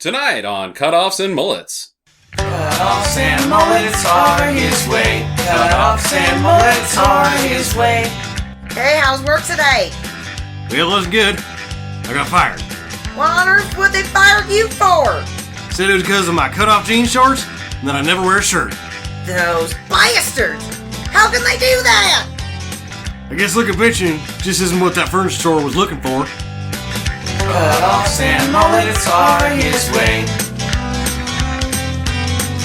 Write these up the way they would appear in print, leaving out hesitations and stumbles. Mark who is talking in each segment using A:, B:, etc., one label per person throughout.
A: Tonight on Cutoffs and Mullets.
B: Cutoffs and mullets are his way. Cutoffs and mullets are his way.
C: Hey, how's work today?
D: Well, it wasn't good. I got fired.
C: What on earth would they fire you for?
D: Said it was because of my cut-off jean shorts and that I never wear a shirt.
C: Those bastards! How can they do that?
D: I guess looking bitching just isn't what that furniture store was looking for.
B: Cutoffs and mullets are his way.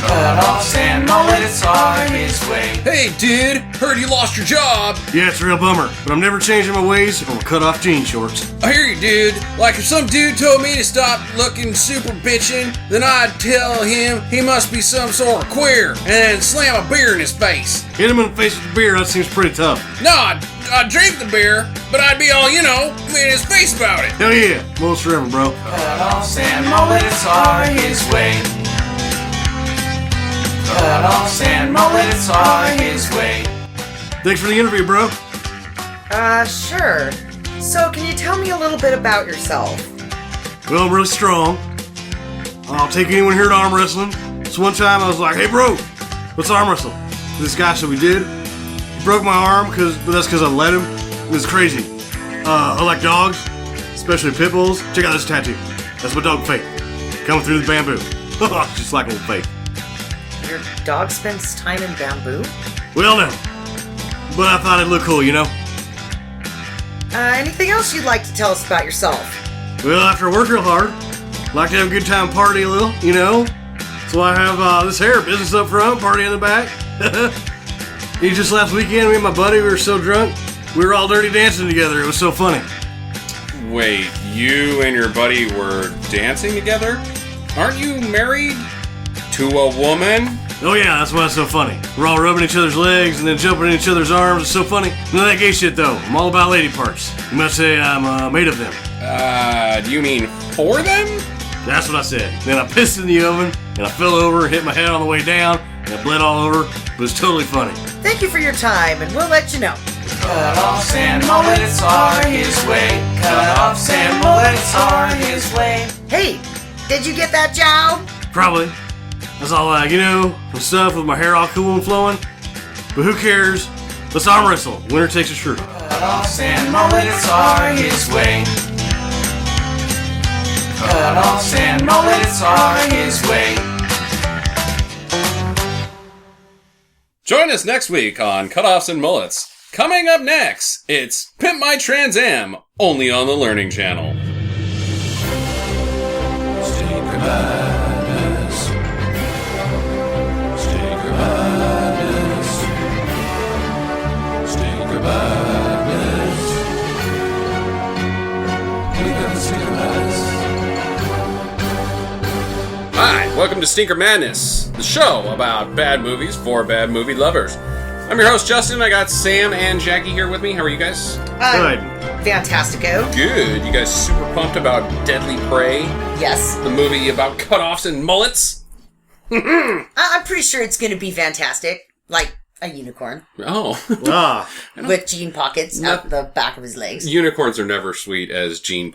B: Cutoffs and mullets are his way.
A: Hey, dude, heard you lost your job.
D: Yeah, it's a real bummer, but I'm never changing my ways or cut-off jean shorts.
A: I hear you, dude. Like, if some dude told me to stop looking super bitchin', then I'd tell him he must be some sort of queer and then slam a beer in his face.
D: Hit him in the face with a beer, that seems pretty tough.
A: No, I'd drink the beer, but I'd be all, in his face about it.
D: Hell yeah, mullets forever, bro.
B: Cutoffs and mullets are his way. Cutoffs and mullets are his way.
D: Thanks for the interview, bro.
C: Sure. So, can you tell me a little bit about yourself?
D: Well, I'm really strong. I'll take anyone here to arm wrestling. So one time I was like, hey bro, let's arm wrestle. This guy, so we did. He broke my arm, but that's because I let him. It was crazy. I like dogs, especially pit bulls. Check out this tattoo. That's my dog Faith. Coming through the bamboo. Just like old Faith.
C: Your dog spends time in bamboo?
D: Well, no. But I thought it'd look cool,
C: Anything else you'd like to tell us about yourself?
D: Well, after I work real hard, like to have a good time, party a little, So I have this hair business up front, party in the back. Just last weekend, me and my buddy, we were so drunk, we were all dirty dancing together. It was so funny.
A: Wait, you and your buddy were dancing together? Aren't you married to a woman?
D: Oh yeah, that's why it's so funny. We're all rubbing each other's legs and then jumping in each other's arms. It's so funny. None of that gay shit though. I'm all about lady parts. You might say I'm made of them.
A: Do you mean for them?
D: That's what I said. Then I pissed in the oven and I fell over and hit my head on the way down and I bled all over. But it's totally funny.
C: Thank you for your time, and we'll let you know.
B: Cutoffs and mullets are his way. Cutoffs and mullets are his way.
C: Hey, did you get that job?
D: Probably. That's all some stuff with my hair all cool and flowing. But who cares? Let's arm wrestle. Winner takes a shirt.
B: Cutoffs and mullets are his way. Cutoffs and mullets are his way.
A: Join us next week on Cutoffs and Mullets. Coming up next, it's Pimp My Trans Am, only on the Learning Channel.
B: Stinker madness. Stinker madness. Stinker madness. We got the stinker madness.
A: Hi, welcome to Stinker Madness, the show about bad movies for bad movie lovers. I'm your host, Justin. I got Sam and Jackie here with me. How are you guys?
D: Good.
C: Fantastico.
A: Good. You guys super pumped about Deadly Prey?
C: Yes.
A: The movie about cutoffs and mullets?
C: I'm pretty sure it's going to be fantastic. Like a unicorn.
A: Oh.
C: With jean pockets out the back of his legs.
A: Unicorns are never sweet as jean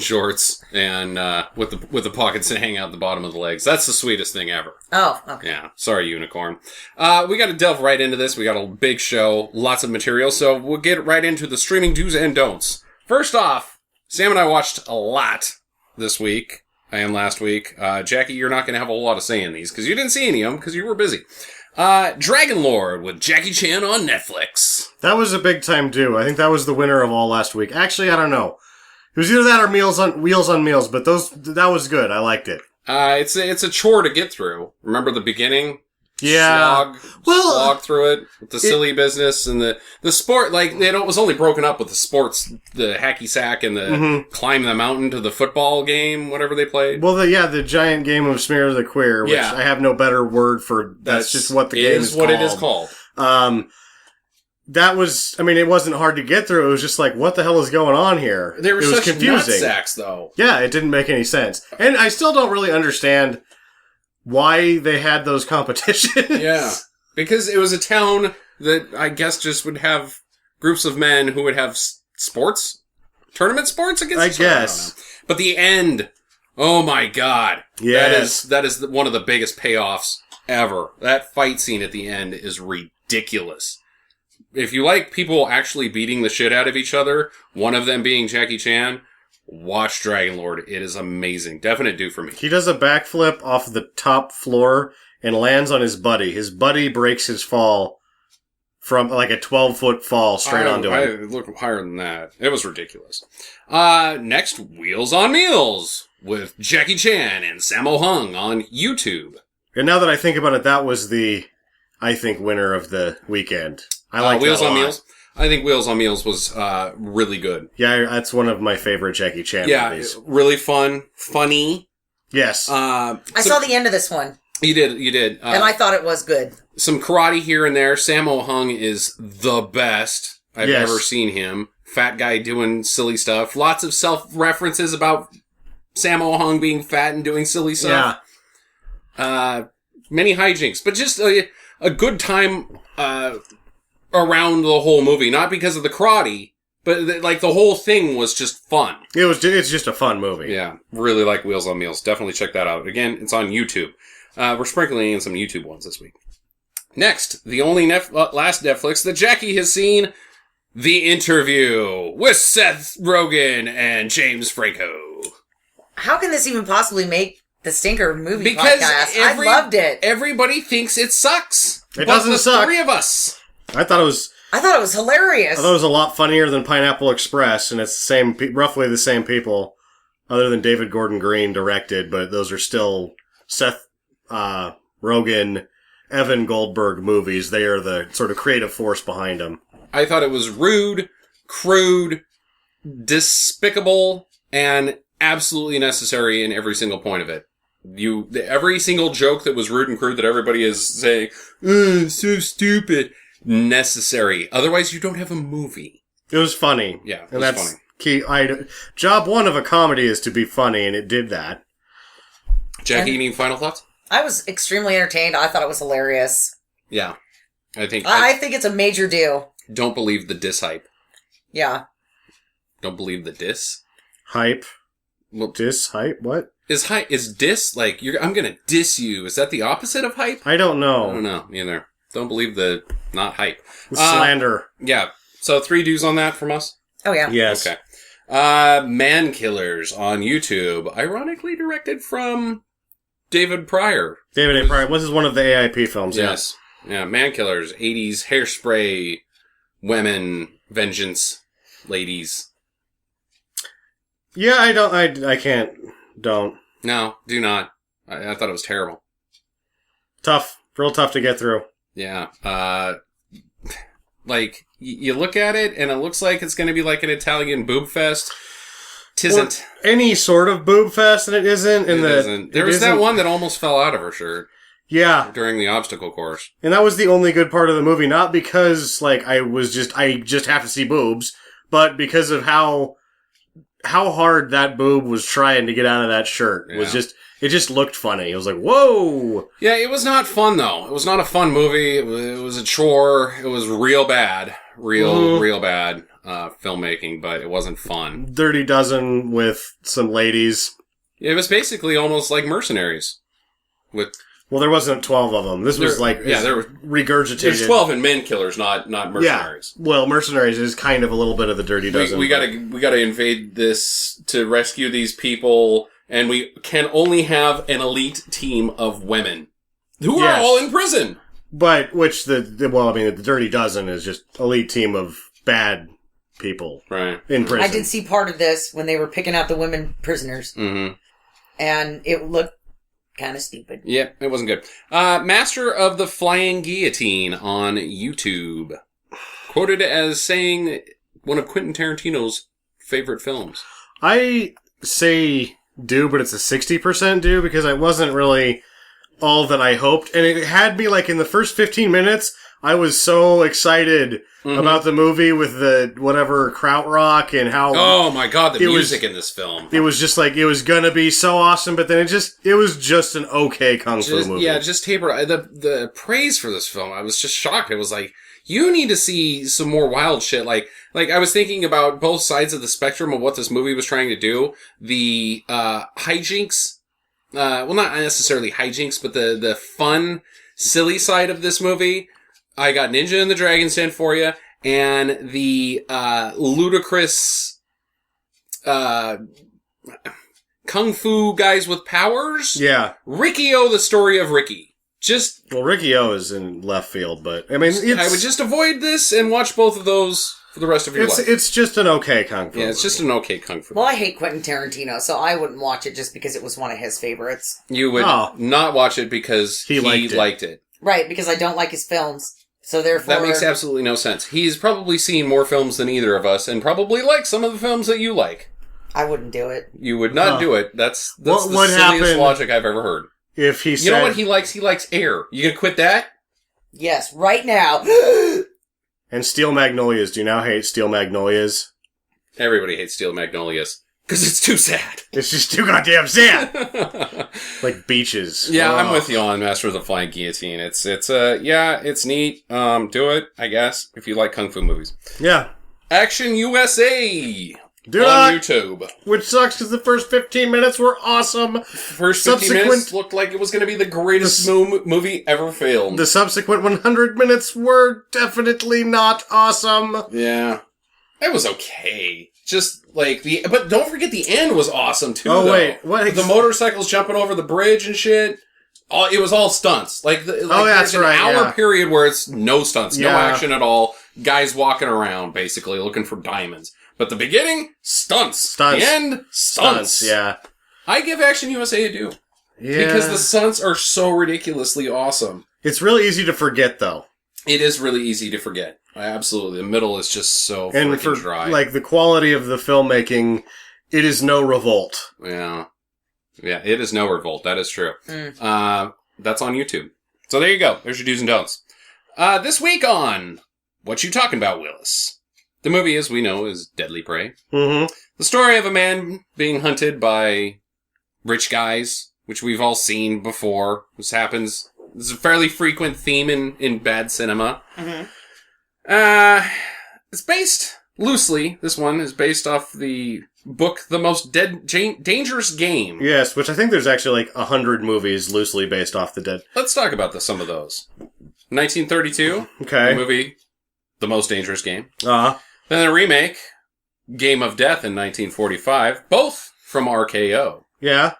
A: shorts and with the pockets that hang out the bottom of the legs. That's the sweetest thing ever.
C: Oh, okay.
A: Yeah, sorry, unicorn. We got to delve right into this. We got a big show, lots of material, so we'll get right into the streaming do's and don'ts. First off, Sam and I watched a lot this week and last week. Jackie, you're not going to have a whole lot of say in these because you didn't see any of them because you were busy. Dragon Lord with Jackie Chan on Netflix.
D: That was a big time do. I think that was the winner of all last week. Actually, I don't know. It was either that or Wheels on Meals, but that was good. I liked it.
A: It's a chore to get through. Remember the beginning?
D: Yeah.
A: Slog through it with the silly business and the sport. Like, it was only broken up with the sports, the hacky sack and the climb the mountain to the football game, whatever they played.
D: Well, the giant game of Smear the Queer, which I have no better word for. That's just what the game is called.
A: It is called.
D: That was, it wasn't hard to get through. It was just like, what the hell is going on here?
A: They were
D: such
A: confusing. Nutsacks, though.
D: Yeah, it didn't make any sense. And I still don't really understand why they had those competitions.
A: Yeah. Because it was a town that I guess just would have groups of men who would have sports? Tournament sports? I guess.
D: I guess.
A: But the end Oh my god.
D: Yes.
A: That is one of the biggest payoffs ever. That fight scene at the end is ridiculous. If you like people actually beating the shit out of each other, one of them being Jackie Chan, watch Dragonlord. It is amazing. Definite do for me.
D: He does a backflip off the top floor and lands on his buddy. His buddy breaks his fall from like a 12-foot fall straight onto him.
A: I look higher than that. It was ridiculous. Next, Wheels on Meals with Jackie Chan and Sammo Hung on YouTube.
D: And now that I think about it, that was the, I think, winner of the weekend. I like
A: Wheels
D: that a
A: on
D: lot.
A: Meals. I think Wheels on Meals was really good.
D: Yeah, that's one of my favorite Jackie Chan movies.
A: Really fun, funny.
D: Yes.
C: I saw the end of this one.
A: You did.
C: And I thought it was good.
A: Some karate here and there. Sammo Hung is the best I've ever seen him. Fat guy doing silly stuff. Lots of self-references about Sammo Hung being fat and doing silly stuff. Yeah. Many hijinks, but just a good time around the whole movie. Not because of the karate, but like the whole thing was just fun.
D: It's just a fun movie.
A: Yeah. Really like Wheels on Meals. Definitely check that out. Again, it's on YouTube. We're sprinkling in some YouTube ones this week. Next, the only last Netflix that Jackie has seen, The Interview with Seth Rogen and James Franco.
C: How can this even possibly make the Stinker movie
A: Because
C: podcast? I loved it.
A: Everybody thinks it sucks.
D: It doesn't suck.
A: Three of us.
D: I thought it was
C: hilarious.
D: I thought it was a lot funnier than Pineapple Express, and it's the same, roughly the same people, other than David Gordon Green directed, but those are still Seth Rogen, Evan Goldberg movies. They are the sort of creative force behind them.
A: I thought it was rude, crude, despicable, and absolutely necessary in every single point of it. Every single joke that was rude and crude that everybody is saying, so stupid, necessary. Otherwise, you don't have a movie.
D: It was funny.
A: Yeah, it
D: and
A: was
D: that's
A: funny.
D: Key. Job one of a comedy is to be funny, and it did that.
A: Jackie, any final thoughts?
C: I was extremely entertained. I thought it was hilarious.
A: Yeah. I think
C: it's a major deal.
A: Don't believe the diss hype.
C: Yeah.
A: Don't believe the diss?
D: Hype.
A: Well,
D: Diss? Hype? What?
A: Is diss like, I'm gonna diss you. Is that the opposite of hype?
D: I don't know.
A: I don't know, either. Don't believe the not hype.
D: Slander.
A: Yeah. So 3 dues on that from us?
C: Oh, yeah.
D: Yes.
A: Okay. Man Killers on YouTube. Ironically directed from David Pryor.
D: David A. Pryor. This is one of the AIP films.
A: Yes. Yeah, Man Killers. 80s hairspray, women, vengeance, ladies.
D: Yeah, I can't. Don't.
A: No, do not. I thought it was terrible.
D: Tough. Real tough to get through.
A: Yeah. Like, you look at it, and it looks like it's going to be like an Italian boob fest. Tisn't.
D: Or any sort of boob fest, and it isn't.
A: There was that one that almost fell out of her shirt.
D: Yeah.
A: During the obstacle course.
D: And that was the only good part of the movie, not because, like, I just have to see boobs, but because of how hard that boob was trying to get out of that shirt. It just looked funny. It was like, whoa!
A: Yeah, it was not fun, though. It was not a fun movie. It was a chore. It was real bad. Real bad filmmaking, but it wasn't fun.
D: Dirty Dozen with some ladies.
A: It was basically almost like Mercenaries.
D: Well, there wasn't 12 of them. This was there were regurgitated.
A: There's 12 in Men Killers, not Mercenaries.
D: Yeah. Well, Mercenaries is kind of a little bit of the Dirty Dozen.
A: We gotta invade this to rescue these people, and we can only have an elite team of women who are all in prison.
D: But the Dirty Dozen is just elite team of bad people,
A: right,
D: in prison.
C: I did see part of this when they were picking out the women prisoners, and it looked kind of stupid.
A: Yeah, it wasn't good. Master of the Flying Guillotine on YouTube. Quoted as saying one of Quentin Tarantino's favorite films.
D: I say do, but it's a 60% do because I wasn't really all that I hoped. And it had me like in the first 15 minutes, I was so excited about the movie with the whatever krautrock and how...
A: Oh my god, the music in this film.
D: It was just like, it was gonna be so awesome, but then it was just an okay kung fu movie.
A: Yeah, just taper. The praise for this film, I was just shocked. It was like, You need to see some more wild shit. Like I was thinking about both sides of the spectrum of what this movie was trying to do. The, hijinks, well, not necessarily hijinks, but the fun, silly side of this movie. I got Ninja and the Dragon's Den for you, and the, ludicrous, kung fu guys with powers.
D: Yeah.
A: Ricky-O, the story of Ricky.
D: Well, Ricky-O is in left field, but I mean,
A: I would just avoid this and watch both of those for the rest of your life.
D: It's just an okay kung fu.
A: Yeah, it's just an okay kung fu.
C: Well, I hate Quentin Tarantino, so I wouldn't watch it just because it was one of his favorites.
A: You would not watch it because he liked it.
C: Right, because I don't like his films. So therefore...
A: That makes absolutely no sense. He's probably seen more films than either of us, and probably likes some of the films that you like.
C: I wouldn't do it.
A: You would not do it. That's the silliest
D: happened
A: logic I've ever heard.
D: If he said...
A: You know what he likes? He likes air. You gonna quit that?
C: Yes, right now.
D: And Steel Magnolias. Do you now hate Steel Magnolias?
A: Everybody hates Steel Magnolias. Because it's too sad.
D: It's just too goddamn sad. Like beaches.
A: Yeah, I'm with you on Master of the Flying Guillotine. It's neat. Do it, I guess, if you like kung fu movies.
D: Yeah.
A: Action USA
D: on
A: YouTube.
D: Which sucks because the first 15 minutes were awesome.
A: First 15 minutes looked like it was going to be the greatest movie ever filmed.
D: The subsequent 100 minutes were definitely not awesome.
A: Yeah. It was okay. Just like but don't forget the end was awesome too.
D: Oh,
A: though.
D: wait. What?
A: The motorcycles jumping over the bridge and shit. It was all stunts. There's an hour period where it's no stunts, no action at all. Guys walking around, basically, looking for diamonds. But the beginning, stunts. The end, stunts.
D: Yeah.
A: I give Action USA a do. Yeah. Because the stunts are so ridiculously awesome.
D: It's really easy to forget, though.
A: It is really easy to forget. Absolutely. The middle is just so freaking dry.
D: Like, the quality of the filmmaking, it is no Revolt.
A: Yeah. Yeah, it is no Revolt. That is true. That's on YouTube. So there you go. There's your do's and don'ts. This week on What You Talking About, Willis? The movie, as we know, is Deadly Prey.
D: Mm-hmm.
A: The story of a man being hunted by rich guys, which we've all seen before. This happens. This is a fairly frequent theme in bad cinema.
C: Mm-hmm.
A: It's based, loosely, this one is based off the book, The Most Dangerous Game.
D: Yes, which I think there's actually 100 movies loosely based off the dead.
A: Let's talk about some of those. 1932.
D: Okay.
A: The movie, The Most Dangerous Game.
D: Uh-huh.
A: Then a remake, Game of Death in 1945, both from RKO.
D: Yeah.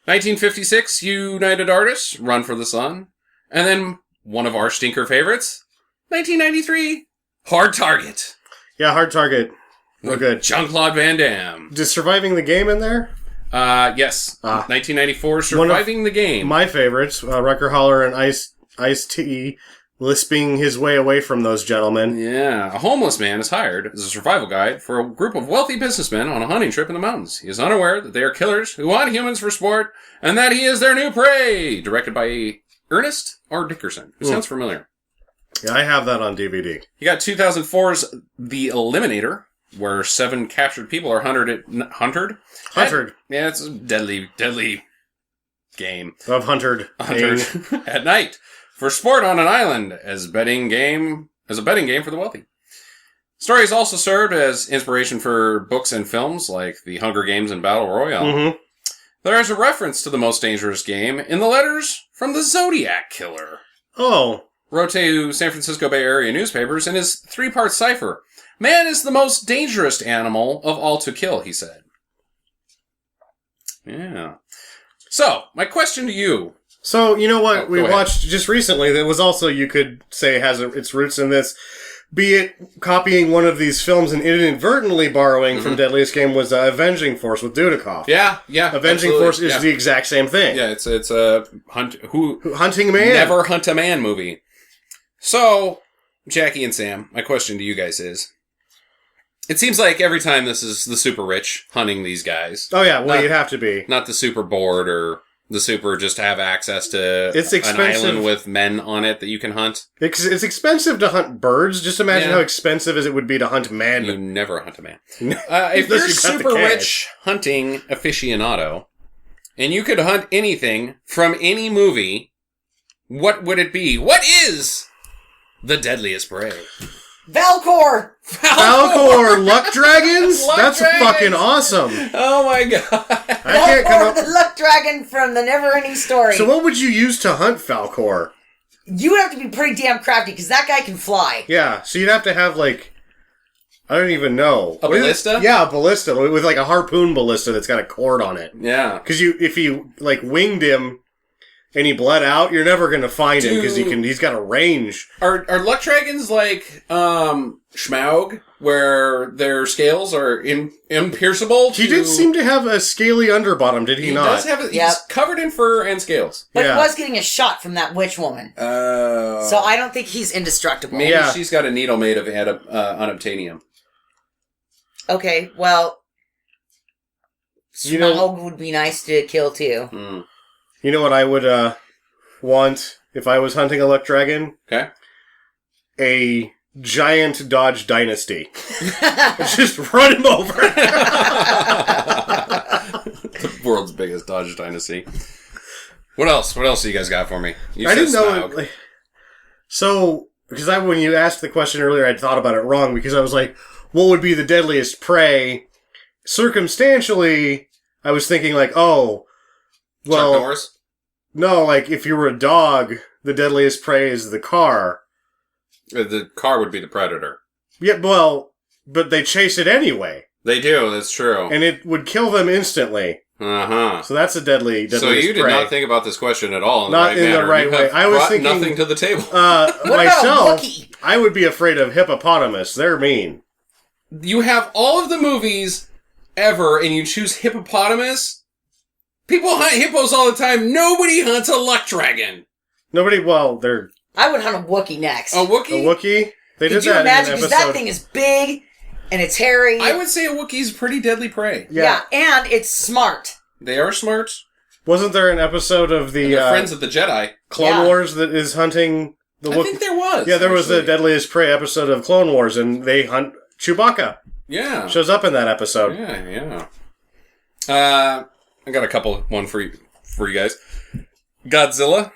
A: 1956, United Artists, Run for the Sun. And then one of our stinker favorites, 1993, Hard Target.
D: Yeah, Hard Target. Real good.
A: Jean-Claude Van Damme.
D: Is Surviving the Game in there?
A: Yes. 1994, Surviving the Game.
D: My favorites, Rucker Holler and Ice-T lisping his way away from those gentlemen.
A: Yeah. A homeless man is hired as a survival guide for a group of wealthy businessmen on a hunting trip in the mountains. He is unaware that they are killers who want humans for sport, and that he is their new prey. Directed by Ernest R. Dickerson, who sounds familiar.
D: Yeah, I have that on DVD.
A: You got 2004's The Eliminator, where 7 captured people are hunted. Yeah, it's a deadly game.
D: Of hunted
A: at night for sport on an island as a betting game for the wealthy. Story has also served as inspiration for books and films like The Hunger Games and Battle Royale.
D: Mm-hmm.
A: There is a reference to The Most Dangerous Game in the letters from the Zodiac Killer.
D: Oh.
A: Wrote to San Francisco Bay Area newspapers in his 3-part cipher. Man is the most dangerous animal of all to kill, he said. Yeah. So, my question to you.
D: So, you know what we
A: go
D: watched just recently that was also, you could say, has its roots in this, be it copying one of these films and inadvertently borrowing from Deadliest Game, was Avenging Force with Dudikoff.
A: Yeah.
D: Avenging Force is the exact same thing.
A: Yeah, it's a
D: Hunting Man.
A: Never Hunt a Man movie. So, Jackie and Sam, my question to you guys is, it seems like every time this is the super rich hunting these guys.
D: Oh yeah, well, you'd have to be.
A: Not the super bored or the super just have access to
D: it's
A: an island with men on it that you can hunt.
D: It's expensive to hunt birds. Just imagine how expensive it would be to hunt men.
A: You never hunt a man. If you're super rich hunting aficionado, and you could hunt anything from any movie, what would it be? What is The deadliest prey.
C: Valcor!
D: Falcor luck dragons?
A: Luck
D: That's
A: dragons!
D: fucking awesome.
A: Oh my god.
D: I can't come
C: Valcor,
D: up.
C: the luck dragon from the Never-Ending Story.
D: So what would you use to hunt Falcor?
C: You would have to be pretty damn crafty, because that guy can fly.
D: Yeah, so you'd have to have, like, I don't even know.
A: A
D: What is it?
A: ballista?
D: Yeah, a ballista, with like a harpoon ballista that's got a cord on it.
A: Yeah.
D: Because if you, like, winged him and he bled out, you're never going to find him, because he's got a range.
A: Are luck dragons like, Schmaug, where their scales are impierceable?
D: He did seem to have a scaly underbottom, did he not?
A: Does have he's
C: Yep.
A: covered in fur and scales.
C: But
D: Yeah.
C: he was getting a shot from that witch woman. So I don't think he's indestructible.
A: Maybe
D: Yeah.
A: she's got a needle made of unobtainium.
C: Okay, well...
D: You know-
C: Smaug would be nice to kill, too.
A: Mm.
D: You know what I would want if I was hunting a luck dragon?
A: Okay.
D: A giant Dodge Dynasty. Just run him over.
A: The world's biggest Dodge Dynasty. What else? What else do you guys got for me? You
D: I
A: said
D: didn't know.
A: Smaug.
D: Like, so, because when you asked the question earlier, I'd thought about it wrong, because I was like, what would be the deadliest prey? Circumstantially, I was thinking like, oh,
A: Chuck
D: well,
A: Norris?
D: no, like if you were a dog, the deadliest prey is the car.
A: The car would be the predator.
D: Yeah, well, but they chase it anyway,
A: They do, that's true.
D: and it would kill them instantly.
A: Uh-huh.
D: So that's a deadliest
A: So you did
D: prey.
A: not think about this question at all in
D: Not
A: the right
D: in the
A: manner.
D: right
A: You
D: way.
A: have
D: I was
A: brought
D: thinking-
A: nothing to the table.
C: What
D: Myself,
C: about a Wookiee?
D: I would be afraid of hippopotamus. They're mean.
A: You have all of the movies ever, and you choose hippopotamus? People hunt hippos all the time. Nobody hunts a luck dragon.
D: Nobody, well, they're
C: I would hunt a Wookiee next.
A: A Wookiee?
D: a Wookiee. They
C: Could
D: did
C: you
D: that
C: imagine?
D: in an
C: Because
D: episode.
C: that thing is big, and it's hairy.
A: I would say a Wookiee's pretty deadly prey.
C: Yeah, and it's smart.
A: They are smart.
D: Wasn't there an episode of the
A: They're friends of the Jedi.
D: Clone
C: Yeah.
D: Wars that is hunting the
A: I
D: Wookiee?
A: think there was.
D: Yeah, there was a
A: actually.
D: deadliest prey episode of Clone Wars, and they hunt Chewbacca.
A: Yeah.
D: Shows up in that episode.
A: Yeah. I got a couple one for you guys. Godzilla.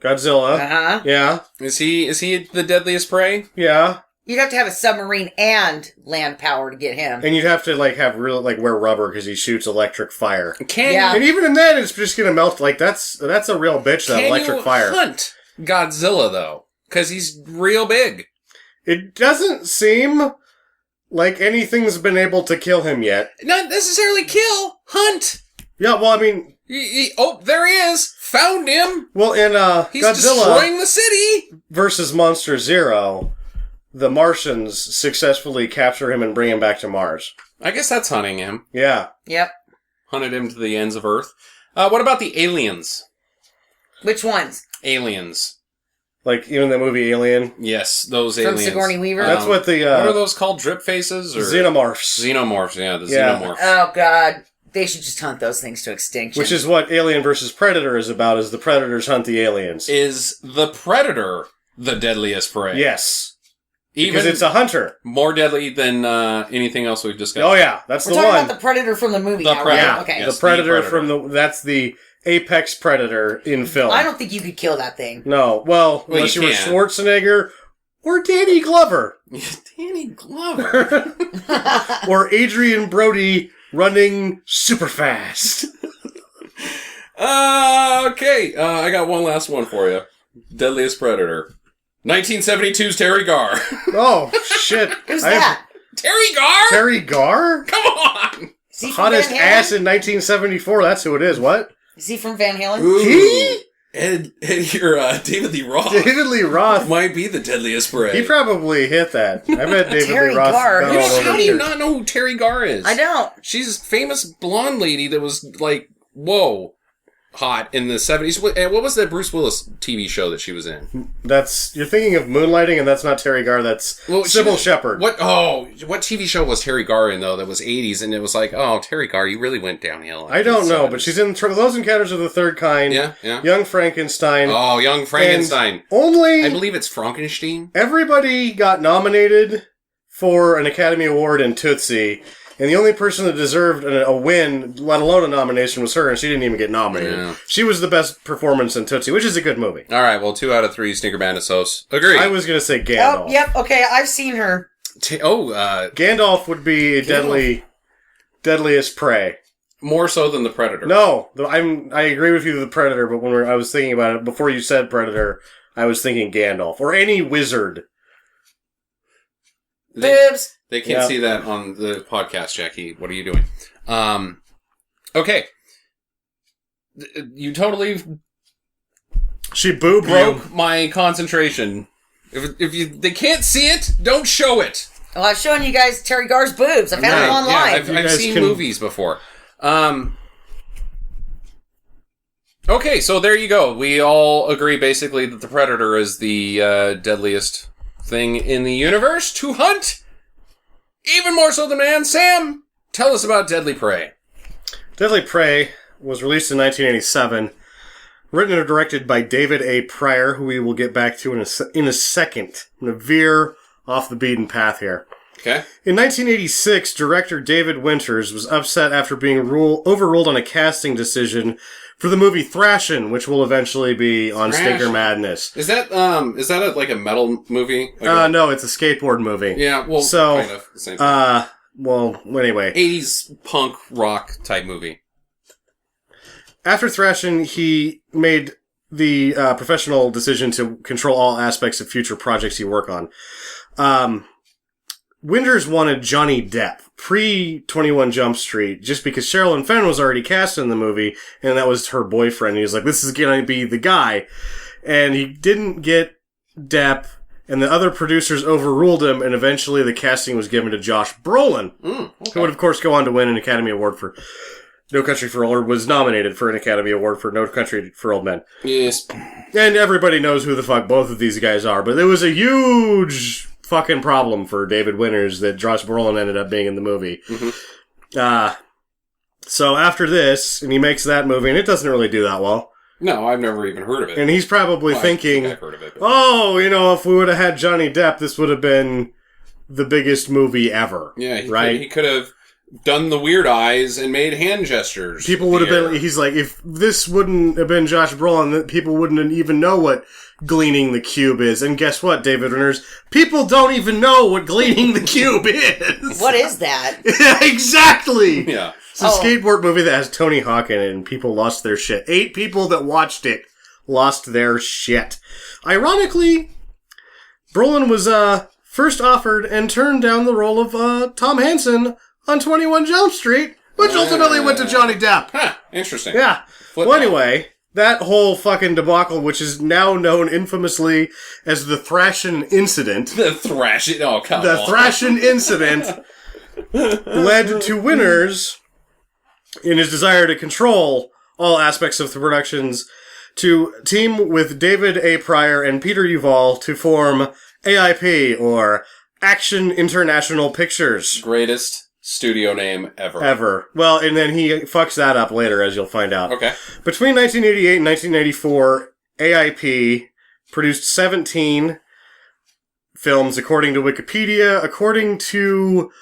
D: Godzilla.
C: Uh-huh.
D: Yeah.
A: Is he the deadliest prey?
D: Yeah.
C: You'd have to have a submarine and land power to get him.
D: And you'd have to have wear rubber because he shoots electric fire.
A: Can
C: Yeah.
D: And even in that, it's just gonna melt. Like that's a real bitch. That
A: Can
D: electric
A: you
D: fire.
A: hunt Godzilla though? Because he's real big.
D: It doesn't seem like anything's been able to kill him yet.
A: Not necessarily kill. Hunt.
D: Yeah. Well, I mean,
A: Oh, there he is. Found him.
D: well, in
A: He's
D: Godzilla
A: destroying the city.
D: versus Monster Zero, the Martians successfully capture him and bring him back to Mars.
A: I guess that's hunting him.
D: Yeah.
C: Yep.
A: Hunted him to the ends of Earth. What about the aliens?
C: Which ones?
A: Aliens.
D: Like even the movie Alien.
A: Yes, those
C: From
A: aliens.
C: Sigourney Weaver?
D: That's what the
A: What are those called? Drip faces or
D: xenomorphs.
A: Xenomorphs? Yeah, the
D: Yeah.
A: xenomorphs.
C: Oh, God. They should just hunt those things to extinction.
D: Which is what Alien versus Predator is about, is the Predators hunt the aliens.
A: Is the predator the deadliest prey?
D: Yes.
A: Even
D: Because it's a hunter.
A: more deadly than anything else we've discussed.
D: Oh yeah, that's
C: We're
D: the
C: talking
D: one.
C: about the Predator from the movie
A: The
C: now,
A: Predator.
C: right?
D: Yeah,
C: Okay.
A: Yes.
D: the Predator,
A: the
D: from that's the apex predator in film.
C: I don't think you could kill that thing.
D: No, well,
A: Well,
D: unless
A: you
D: you were
A: can.
D: Schwarzenegger or Danny Glover
A: Danny Glover.
D: or Adrian Brody running super fast.
A: Okay, I got one last one for you. Deadliest predator. 1972's Terry Garr.
D: Oh shit!
C: Who's that?
A: Terry Garr?
D: Terry Garr,
A: Come on!
C: Is he from
D: hottest
C: Van Halen?
D: ass in 1974. That's who it is. What?
C: Is he from Van Halen?
A: Ooh. Ed, your David Lee Roth
D: David Lee Roth.
A: might be the deadliest prey.
D: He probably hit that. I bet David
C: Terry
D: Lee Roth.
C: Garr.
D: got
A: You
D: all
A: know,
D: over
A: how
D: the
A: do you
D: shirt.
A: not know who Terry Garr is?
C: I don't.
A: She's a famous blonde lady that was like, whoa, hot in the 70s. What was that Bruce Willis TV show that she was in?
D: That's you're thinking of Moonlighting, and that's not Terry Garr. That's
A: Well, she
D: Sybil
A: was-
D: Shepherd.
A: What TV show was Terry Garr in, though, that was 80s, and it was like, oh, Terry Garr, you really went downhill.
D: I don't know, but she's in Close Encounters of the Third Kind.
A: Yeah, yeah.
D: Young Frankenstein.
A: Oh, Young Frankenstein.
D: And only
A: I believe it's Frankenstein.
D: everybody got nominated for an Academy Award in Tootsie, And the only person that deserved a win, let alone a nomination, was her, and she didn't even get nominated.
A: Yeah.
D: She was the best performance in Tootsie, which is a good movie.
A: All right, well, 2 out of 3 Sneaker Bandit Sos. Agree.
D: I was going to say Gandalf.
C: Oh, yep. Okay, I've seen her.
D: Gandalf would be a deadliest prey.
A: More so than the Predator.
D: No, I agree with you, the Predator, but when I was thinking about it, before you said Predator, I was thinking Gandalf. Or any wizard.
C: Boobs.
A: They can't see that on the podcast, Jackie. What are you doing? Okay. You totally
D: She broke
A: my concentration. If they can't see it, don't show it.
C: Well, I've shown you guys Terry Garr's boobs. I found them online.
A: Yeah, I've seen movies before. Okay, so there you go. We all agree basically that the Predator is the deadliest thing in the universe to hunt. Even more so than man. Sam, tell us about Deadly Prey.
D: Deadly Prey was released in 1987, written and directed by David A. Pryor, who we will get back to in a second. I'm going to veer off the beaten path here.
A: Okay.
D: In 1986, director David Winters was upset after being overruled on a casting decision for the movie Thrashin', which will eventually be on Stinker Madness.
A: Is that like a metal movie?
D: No, it's a skateboard movie.
A: Yeah, well,
D: so,
A: kind of the same thing.
D: Well, anyway.
A: 80s punk rock type movie.
D: After Thrashin', he made the professional decision to control all aspects of future projects he work on. Winters wanted Johnny Depp, pre-21 Jump Street, just because Sherilyn Fenn was already cast in the movie, and that was her boyfriend. He was like, this is going to be the guy. And he didn't get Depp, and the other producers overruled him, and eventually the casting was given to Josh Brolin, who would, of course, go on to win an Academy Award for No Country for Old, or was nominated for an Academy Award for No Country for Old Men.
A: Yes.
D: And everybody knows who the fuck both of these guys are, but there was a huge fucking problem for David Winters that Josh Brolin ended up being in the movie. Mm-hmm. So after this, and he makes that movie, and it doesn't really do that well.
A: No, I've never even heard of it.
D: And he's probably thinking,
A: I've heard of it,
D: if we would have had Johnny Depp, this would have been the biggest movie ever.
A: Yeah,
D: he
A: could have done the weird eyes and made hand gestures.
D: People would have been, he's like, if this wouldn't have been Josh Brolin, people wouldn't even know what Gleaning the Cube is. And guess what, David Winters? People don't even know what Gleaning the Cube is.
C: What is that?
D: Yeah, exactly.
A: Yeah.
D: It's a skateboard movie that has Tony Hawk in it, and people lost their shit. 8 people that watched it lost their shit. Ironically, Brolin was first offered and turned down the role of Tom Hansen on 21 Jump Street, which ultimately went to Johnny Depp.
A: Huh, interesting.
D: Yeah. Anyway, that whole fucking debacle, which is now known infamously as the Thrashin' Incident.
A: The Thrashin',
D: The Thrashin' Incident led to Winters, in his desire to control all aspects of the productions, to team with David A. Pryor and Peter Uval to form AIP, or Action International Pictures.
A: Greatest studio name ever.
D: Ever. Well, and then he fucks that up later, as you'll find out.
A: Okay.
D: Between 1988 and 1994, AIP produced 17 films, according to Wikipedia. According to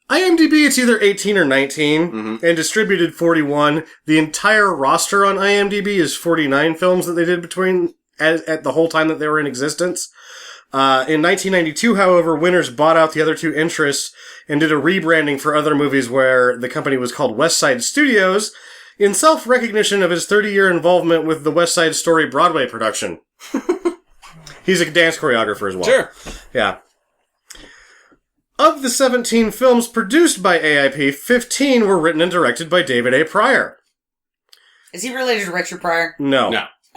D: IMDB, it's either 18 or 19, and distributed 41. The entire roster on IMDb is 49 films that they did at the whole time that they were in existence. In 1992, however, Winters bought out the other 2 interests and did a rebranding for other movies where the company was called West Side Studios, in self-recognition of his 30-year involvement with the West Side Story Broadway production. He's a dance choreographer as well.
A: Sure.
D: Yeah. Of the 17 films produced by AIP, 15 were written and directed by David A. Pryor.
C: Is he related to Richard Pryor?
D: No.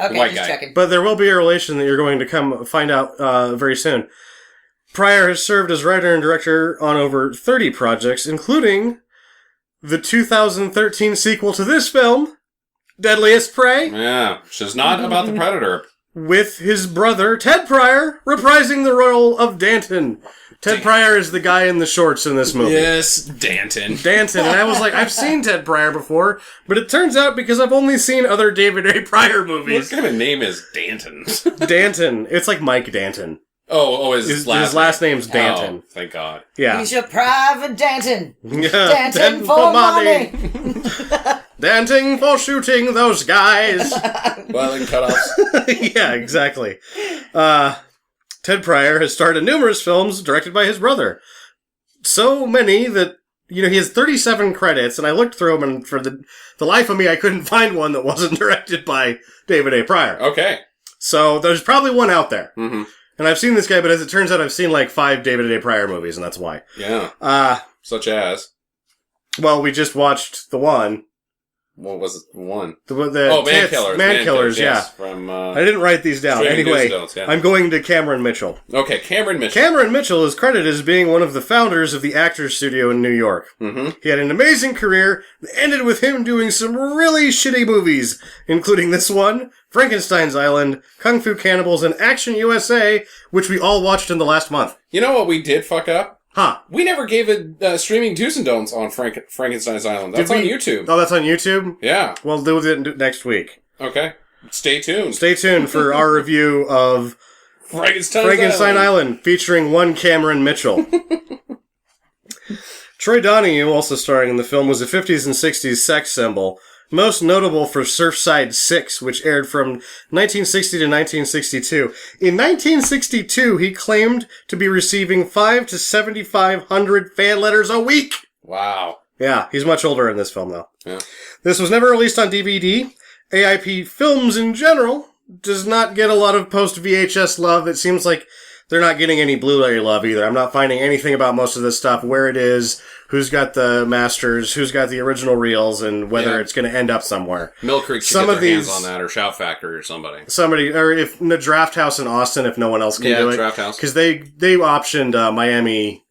C: Okay,
A: White
C: just
A: guy.
C: checking.
D: But there will be a relation that you're going to come find out very soon. Pryor has served as writer and director on over 30 projects, including the 2013 sequel to this film, Deadliest Prey,
A: Yeah, which is not about the Predator.
D: with his brother, Ted Pryor, reprising the role of Danton. Ted Pryor is the guy in the shorts in this movie.
A: Yes, Danton.
D: Danton. And I was like, I've seen Ted Pryor before, but it turns out because I've only seen other David A. Pryor
A: What
D: movies.
A: kind of name is Danton?
D: Danton. It's like Mike Danton.
A: His
D: last name's Danton.
A: Oh, thank God.
D: Yeah.
C: He's your private Danton.
D: Yeah,
C: Danton for money.
D: Danton for shooting those guys.
A: Well, in Cutoffs.
D: Yeah, exactly. Ted Pryor has starred in numerous films directed by his brother. So many that, he has 37 credits, and I looked through them, and for the life of me, I couldn't find one that wasn't directed by David A. Pryor.
A: Okay.
D: So there's probably one out there.
A: Mm-hmm.
D: And I've seen this guy, but as it turns out, I've seen like 5 David A. Pryor movies, and that's why.
A: Yeah. Such as?
D: Well, we just watched the one.
A: What was it? One?
D: Man Killers. Man Killers, yeah.
A: Yes, from,
D: I didn't write these down. Anyway, I'm going to Cameron Mitchell.
A: Okay, Cameron Mitchell.
D: Cameron Mitchell is credited as being one of the founders of the Actors Studio in New York.
A: Mm-hmm.
D: He had an amazing career that ended with him doing some really shitty movies, including this one, Frankenstein's Island, Kung Fu Cannibals, and Action USA, which we all watched in the last month.
A: You know what we did fuck up?
D: Huh.
A: We never gave it streaming do's and don'ts on Frankenstein's Island. That's on YouTube.
D: Oh, that's on YouTube?
A: Yeah.
D: We'll do it next week.
A: Okay. Stay tuned.
D: Stay tuned for our review of
A: Frankenstein
D: Island, featuring one Cameron Mitchell. Troy Donahue, also starring in the film, was a 50s and 60s sex symbol, most notable for Surfside 6, which aired from 1960 to 1962. In 1962, he claimed to be receiving 500 to 7,500 fan letters a week.
A: Wow.
D: Yeah, he's much older in this film, though.
A: Yeah.
D: This was never released on DVD. AIP Films, in general, does not get a lot of post-VHS love. It seems like they're not getting any Blu-ray love either. I'm not finding anything about most of this stuff, where it is, who's got the masters, who's got the original reels, and whether it's going to end up somewhere.
A: Mill Creek should get their hands on that, or Shout Factory or somebody.
D: Or if the Draft House in Austin, if no one else can do it.
A: Yeah, Draft House.
D: Because they optioned Miami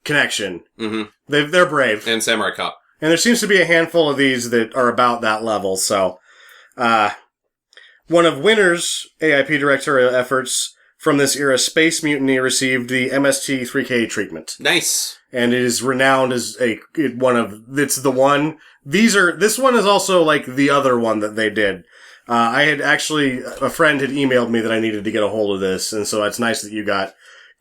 D: Connection.
A: Mm-hmm.
D: They're brave.
A: And Samurai Cop.
D: And there seems to be a handful of these that are about that level, so... one of Winner's AIP directorial efforts from this era, Space Mutiny, received the MST3K treatment.
A: Nice.
D: And it is renowned as it's the one. This one is also like the other one that they did. I had actually, a friend had emailed me that I needed to get a hold of this, and so it's nice that you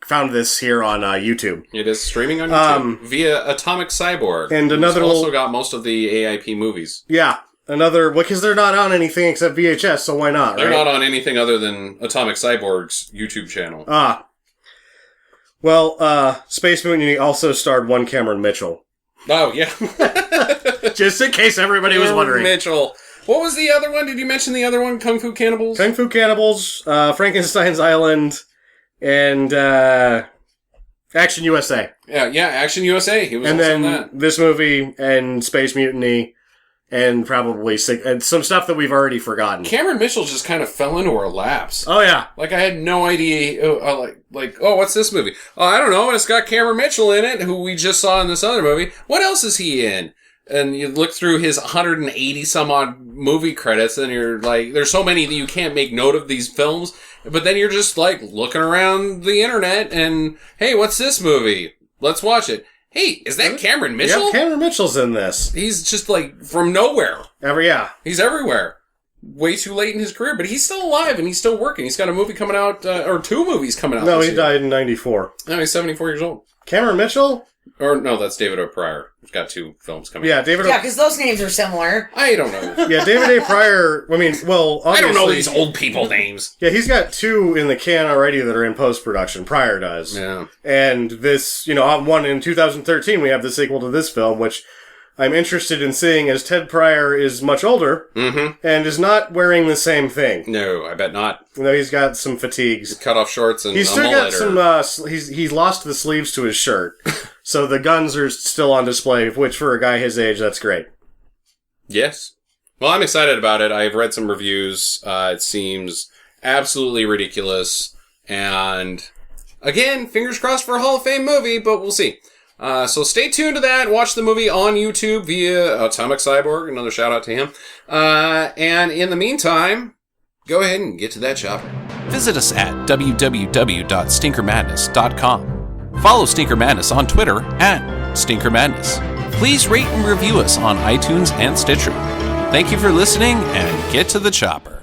D: found this here on YouTube.
A: It is streaming on YouTube via Atomic Cyborg.
D: And another
A: also got most of the AIP movies.
D: Yeah. Because they're not on anything except VHS, so why not,
A: They're not on anything other than Atomic Cyborg's YouTube channel.
D: Well, Space Mutiny also starred one Cameron Mitchell.
A: Oh, yeah.
D: Just in case everybody was wondering.
A: Mitchell. What was the other one? Did you mention the other one? Kung Fu Cannibals?
D: Kung Fu Cannibals, Frankenstein's Island, and Action USA.
A: Yeah, Action USA. He was
D: and
A: also
D: then
A: in that.
D: This movie and Space Mutiny. And probably and some stuff that we've already forgotten.
A: Cameron Mitchell just kind of fell into our laps.
D: Oh, yeah.
A: Like, I had no idea. What's this movie? Oh, I don't know. It's got Cameron Mitchell in it, who we just saw in this other movie. What else is he in? And you look through his 180 some odd movie credits, and you're like, there's so many that you can't make note of these films. But then you're just like looking around the internet, and hey, what's this movie? Let's watch it. Hey, is that Cameron Mitchell?
D: Yeah, Cameron Mitchell's in this.
A: He's just like from nowhere. He's everywhere. Way too late in his career, but he's still alive and he's still working. He's got a movie coming out, or 2 movies coming out.
D: No, he died in 94.
A: No, he's 74 years old.
D: Cameron Mitchell?
A: Or no, that's David O. Pryor. He's got 2 films coming out.
C: Yeah, because those names are similar.
A: I don't know.
D: Yeah, David A. Pryor, obviously...
A: I don't know these old people names.
D: Yeah, he's got 2 in the can already that are in post-production. Pryor does.
A: Yeah.
D: And this, one in 2013, we have the sequel to this film, which I'm interested in seeing as Ted Pryor is much older and is not wearing the same thing.
A: No, I bet not.
D: He's got some fatigues.
A: Cut off shorts and
D: he's still got some. He's lost the sleeves to his shirt, so the guns are still on display. Which for a guy his age, that's great.
A: Yes. Well, I'm excited about it. I've read some reviews. It seems absolutely ridiculous, and again, fingers crossed for a Hall of Fame movie, but we'll see. So stay tuned to that. Watch the movie on YouTube via Atomic Cyborg. Another shout out to him. And in the meantime, go ahead and get to that chopper.
B: Visit us at www.stinkermadness.com. Follow Stinker Madness on Twitter at Stinker Madness. Please rate and review us on iTunes and Stitcher. Thank you for listening, and get to the chopper.